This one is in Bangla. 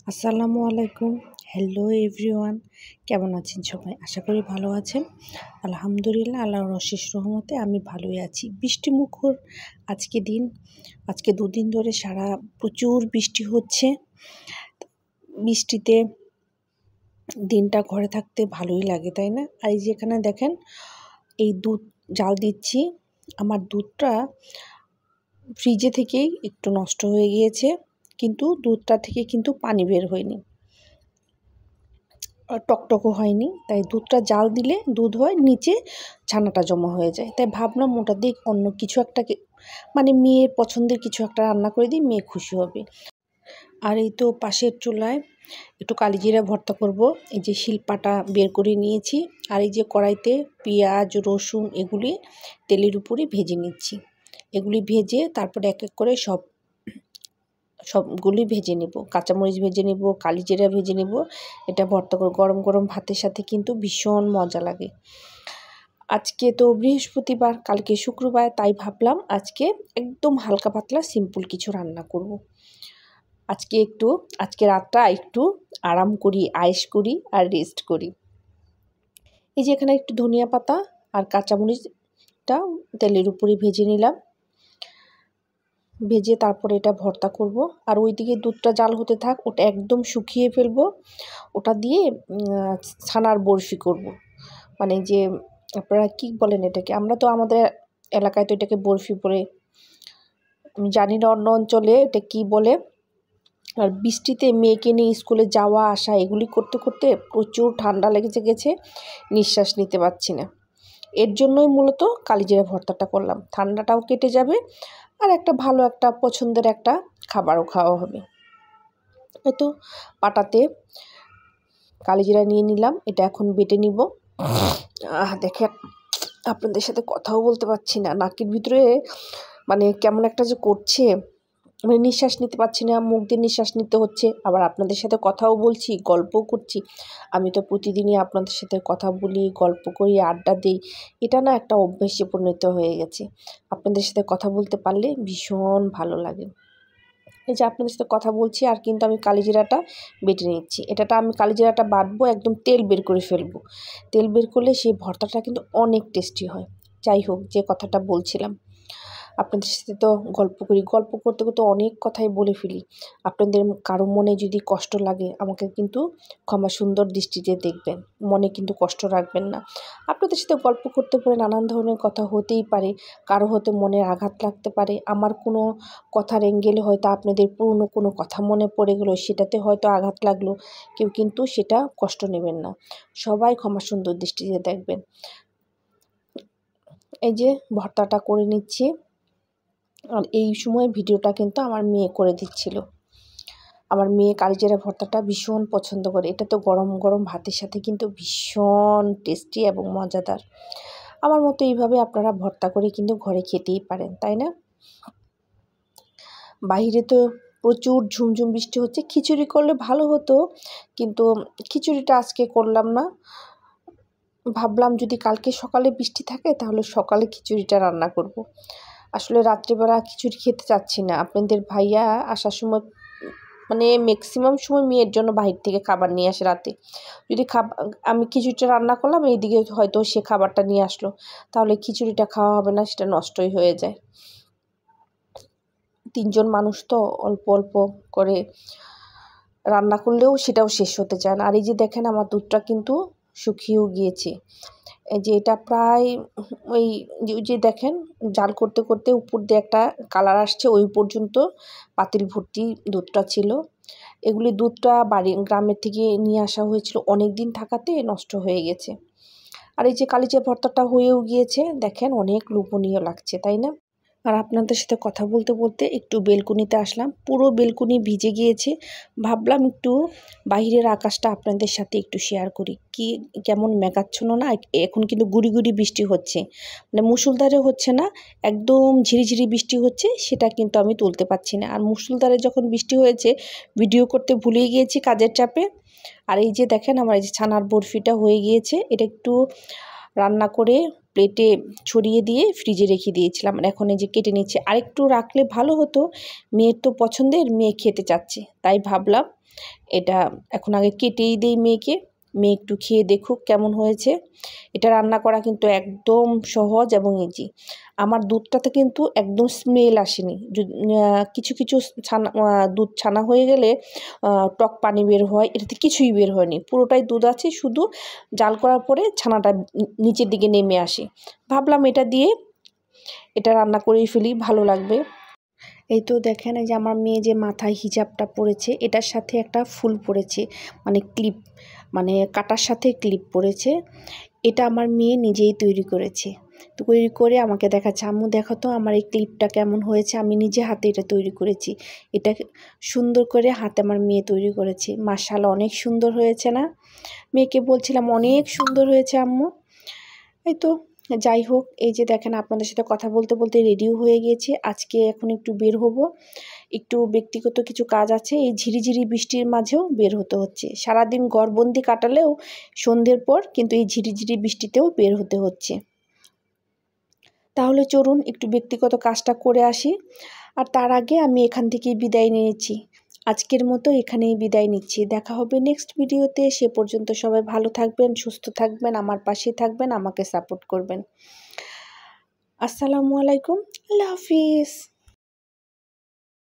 আসসালামু আলাইকুম। হ্যালো এভরিওয়ান, কেমন আছেন সবাই? আশা করি ভালো আছেন। আলহামদুলিল্লাহ, আল্লাহর অশেষ রহমতে আমি ভালোই আছি। বৃষ্টিমুখর আজকে দুদিন ধরে প্রচুর বৃষ্টি হচ্ছে। বৃষ্টিতে দিনটা ঘরে থাকতে ভালোই লাগে, তাই না? আর এই যে এখানে দেখেন, এই দুধ জাল দিচ্ছি। আমার দুধটা ফ্রিজে থেকেই একটু নষ্ট হয়ে গিয়েছে, কিন্তু দুধটা থেকে কিন্তু পানি বের হয়নি, টকটকও হয়নি। তাই দুধটা জাল দিলে দুধ হয়, নিচে ছানাটা জমা হয়ে যায়। তাই ভাবলাম ওটা দিয়ে অন্য কিছু একটাকে মেয়ের পছন্দের কিছু একটা রান্না করে দিই, মেয়ে খুশি হবে। আর এই তো পাশের চুলায় একটু কালিজিরা ভর্তা করব। এই যে শিলপাটা বের করে নিয়েছি, আর এই যে কড়াইতে পেঁয়াজ রসুন এগুলি তেলের উপরে ভেজে নিচ্ছি। এগুলি ভেজে তারপরে এক এক করে সবগুলি ভেজে নেব। কাঁচামরিচ ভেজে নেব, কালিজিরা ভেজে নেব। এটা ভর্তা করে গরম গরম ভাতের সাথে কিন্তু ভীষণ মজা লাগে। আজকে তো বৃহস্পতিবার, কালকে শুক্রবার, তাই ভাবলাম আজকে একদম হালকা পাতলা সিম্পল কিছু রান্না করব। আজকে রাতটা একটু আরাম করি, আয়েশ করি আর রেস্ট করি। এই যে এখানে একটু ধনিয়া পাতা আর কাঁচামরিচটা তেলের উপরে ভেজে নিলাম। ভেজে তারপরে এটা ভর্তা করব। আর ওইদিকে দুধটা জাল হতে থাক, ওটা একদম শুকিয়ে ফেলবো। ওটা দিয়ে ছানার বরফি করব। যে আপনারা কি বলেন এটাকে? আমরা তো আমাদের এলাকায় তো এটাকে বরফি বলে, আমি জানি না অন্য অঞ্চলে এটা কি বলে। আর বৃষ্টিতে মেয়েকে নিয়ে স্কুলে যাওয়া আসা এগুলি করতে করতে প্রচুর ঠান্ডা গেছে, নিঃশ্বাস নিতে পারছি না। এর জন্যই মূলত কালিজিরা ভর্তাটা করলাম। ঠান্ডাটাও কেটে যাবে আর ভালো একটা পছন্দের একটা খাবারও খাওয়া হবে। তো পাটাতে কালিজিরা নিয়ে নিলাম, এটা এখন বেটে নিব। দেখেন, আপনাদের সাথে কথাও বলতে পারছি না, নাকের ভিতরে কেমন একটা যে করছে, নিঃশ্বাস নিতে পারছি না, মুখ দিয়ে নিঃশ্বাস নিতে হচ্ছে। আবার আপনাদের সাথে কথাও বলছি, গল্পও করছি। আমি তো প্রতিদিনই আপনাদের সাথে কথা বলি, গল্প করি, আড্ডা দিই। এটা না একটা অভ্যেসে পরিণত হয়ে গেছে। আপনাদের সাথে কথা বলতে পারলে ভীষণ ভালো লাগে। এই যে আপনাদের সাথে কথা বলছি আর কিন্তু আমি কালিজিরাটা বেটে নিচ্ছি। আমি কালিজিরাটা বাটবো, একদম তেল বের করে ফেলবো। তেল বের করলে সেই ভর্তাটা কিন্তু অনেক টেস্টি হয়। যাই হোক, যে কথাটা বলছিলাম, আপনাদের সাথে তো গল্প করি, গল্প করতে করতে অনেক কথাই বলে ফেলি। আপনাদের কারো মনে যদি কষ্ট লাগে, আমাকে কিন্তু ক্ষমা সুন্দর দৃষ্টিতে দেখবেন, মনে কিন্তু কষ্ট রাখবেন না। আপনাদের সাথে গল্প করতে পারে, নানান ধরনের কথা হতেই পারে। কারো হয়তো মনে আঘাত লাগতে পারে, আমার কোনো কথার অ্যাঙ্গেলে হয়তো আপনাদের পুরনো কোনো কথা মনে পড়ে গেলো, সেটাতে হয়তো আঘাত লাগলো। কেউ কিন্তু সেটা কষ্ট নেবেন না, সবাই ক্ষমা সুন্দর দৃষ্টিতে দেখবেন। এই যে ভর্তাটা করে নিচ্ছি, আর এই সময় ভিডিওটা কিন্তু আমার মেয়ে করে দিচ্ছিল। আমার মেয়ে কালিজিরা ভর্তাটা ভীষণ পছন্দ করে। এটা তো গরম গরম ভাতের সাথে কিন্তু ভীষণ টেস্টি এবং মজাদার। আমার মতো এইভাবে আপনারা ভর্তা করে কিন্তু ঘরে খেতেই পারেন, তাই না? বাইরে তো প্রচুর ঝুমঝুম বৃষ্টি হচ্ছে। খিচুড়ি করলে ভালো হতো, কিন্তু খিচুড়িটা আজকে করলাম না। ভাবলাম যদি কালকে সকালে বৃষ্টি থাকে তাহলে সকালে খিচুড়িটা রান্না করব। আসলে রাত্রিবেলা খিচুড়ি খেতে চাচ্ছি না। আপনাদের ভাইয়া আসার সময় ম্যাক্সিমাম সময় মেয়ের জন্য বাহির থেকে খাবার নিয়ে আসে রাতে। যদি আমি খিচুড়িটা রান্না করলাম, এইদিকে হয়তো সে খাবারটা নিয়ে আসলো, তাহলে খিচুড়িটা খাওয়া হবে না, সেটা নষ্টই হয়ে যায়। 3 জন মানুষ তো, অল্প অল্প করে রান্না করলেও সেটাও শেষ হতে চায় না। আর এই যে দেখেন, আমার দুধটা কিন্তু শুকিয়েও গিয়েছে। এই যে এটা প্রায় ওই যে দেখেন, জাল করতে করতে উপর দিয়ে একটা কালার আসছে, ওই পর্যন্ত পাতিল ভর্তি দুধটা ছিল। এগুলি দুধটা গ্রামের থেকে নিয়ে আসা হয়েছিল, অনেক দিন থাকাতে নষ্ট হয়ে গেছে। আর এই যে কালিজিরা ভর্তাটা হয়েও গিয়েছে, দেখেন অনেক লোভনীয় লাগছে, তাই না? আর আপনাদের সাথে কথা বলতে বলতে একটু বেলকুনিতে আসলাম, পুরো বেলকুনি ভিজে গিয়েছে। ভাবলাম একটু বাইরের আকাশটা আপনাদের সাথে একটু শেয়ার করি। কেমন মেঘাচ্ছন্ন না, এখন কিন্তু গুড়ি গুড়ি বৃষ্টি হচ্ছে, মুষলধারে হচ্ছে না, একদম ঝিরিঝিরি বৃষ্টি হচ্ছে। সেটা কিন্তু আমি তুলতে পারছি না। আর মুষলধারে যখন বৃষ্টি হয়েছে, ভিডিও করতে ভুলে গিয়েছি কাজের চাপে। আর এই যে দেখেন, আমার এই যে ছানার বরফিটা হয়ে গিয়েছে, এটা একটু রান্না করে প্লেটে ছড়িয়ে দিয়ে ফ্রিজে রেখে দিয়েছিলাম। এখন এই যে কেটে নিচ্ছে, আরেকটু রাখলে ভালো হতো। মেয়ের তো পছন্দের, মেয়ে খেতে চাচ্ছে, তাই ভাবলাম এটা এখন আগে কেটেই দিই মেয়ে একটু খেয়ে দেখুক কেমন হয়েছে। এটা রান্না করা কিন্তু একদম সহজ এবং ইজি। আমার দুধটাতে কিন্তু একদম স্মেল আসেনি। কিছু কিছু ছানা দুধ ছানা হয়ে গেলে টক পানি বের হয়, এটাতে কিছুই বের হয়নি, পুরোটাই দুধ আছে, শুধু জাল করার পরে ছানাটা নিচের দিকে নেমে আসে। ভাবলাম এটা দিয়ে এটা রান্না করেই ফেলি, ভালো লাগবে। এই তো দেখেন, এই যে আমার মেয়ে যে মাথায় হিজাবটা পরেছে, এটার সাথে একটা ফুল পরেছে, মানে ক্লিপ, মানে কাটার সাথে ক্লিপ পরেছে। এটা আমার মেয়ে নিজেই তৈরি করেছে। তৈরি করে আমাকে দেখাচ্ছে, আম্মু দেখো তো আমার এই ক্লিপটা কেমন হয়েছে, আমি নিজে হাতে এটা তৈরি করেছি। এটা সুন্দর করে হাতে আমার মেয়ে তৈরি করেছে। মাশাআল্লাহ, অনেক সুন্দর হয়েছে না? মেয়েকে বলছিলাম অনেক সুন্দর হয়েছে আম্মু। এই তো যাই হোক, এই যে দেখেন আপনাদের সাথে কথা বলতে বলতে রেডিও হয়ে গিয়েছে। আজকে এখন একটু বের হব, একটু ব্যক্তিগত কিছু কাজ আছে। এই ঝিরিঝিরি বৃষ্টির মাঝেও বের হতে হচ্ছে। সারাদিন ঘরবন্দি কাটালেও সন্ধ্যের পর কিন্তু এই ঝিরিঝিরি বৃষ্টিতেও বের হতে হচ্ছে। তাহলে চলুন একটু ব্যক্তিগত কাজটা করে আসি, আর তার আগে আমি এখান থেকেই বিদায় নিয়েছি। আজকের মতো এখানেই বিদায় নিচ্ছি। দেখা হবে নেক্সট ভিডিওতে। সে পর্যন্ত সবাই ভালো থাকবেন, সুস্থ থাকবেন, আমার পাশে থাকবেন, আমাকে সাপোর্ট করবেন। আসসালামু আলাইকুম, আল্লাহ হাফিজ।